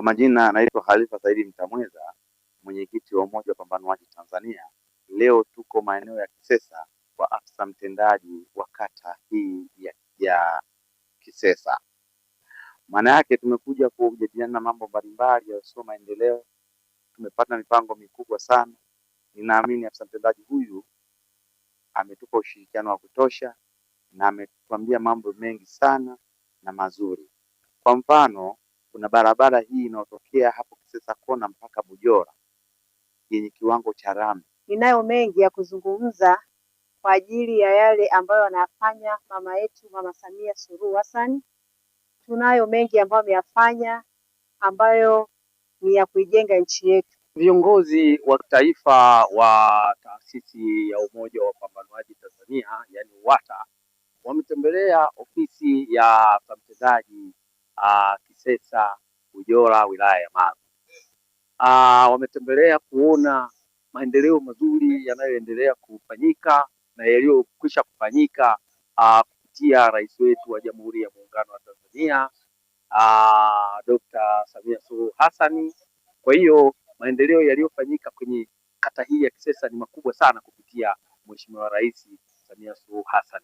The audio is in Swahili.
majina naitwa Khalifa Saidi Mtamweza, mwenyekiti wa Umoja wa Wapambanuaji Tanzania. Leo tuko maeneo ya Kisesa kwa afisa mtendaji wa kata hii ya Kisesa. Maana yake tumekuja kujadiliana mambo mbalimbali ya maendeleo. Tumepata mipango mikubwa sana. Ninaamini afisa mtendaji huyu ametupa ushirikiano wa kutosha na ametuambia mambo mengi sana na mazuri. Kwa mfano, kuna barabara hii inayotokea hapo Kisesa Kona mpaka Bujora yenye kiwango cha lami. Ninayo mengi ya kuzungumza kwa ajili ya yale ambayo anafanya mama yetu Mama Samia Suluhu Hassan. Tunayo mengi ambayo ameyafanya ambayo ni ya kuijenga nchi yetu. Viongozi wa taifa wa taasisi ya Umoja wa Wapambanuaji Tanzania, yani UWATA, wametembelea ofisi ya mtendaji Kisesa Bujora, wilaya ya Magu. Wametembelea kuona maendeleo mazuri yanayoendelea kufanyika na yaliyokwisha kufanyika kupitia rais wetu wa Jamhuri ya Muungano wa Tanzania Dr. Samia Suluhu Hassan. Kwa hiyo maendeleo yaliyofanyika kwenye kata hii ya Kisesa ni makubwa sana kupitia Mheshimiwa Rais Samia Suluhu Hassan.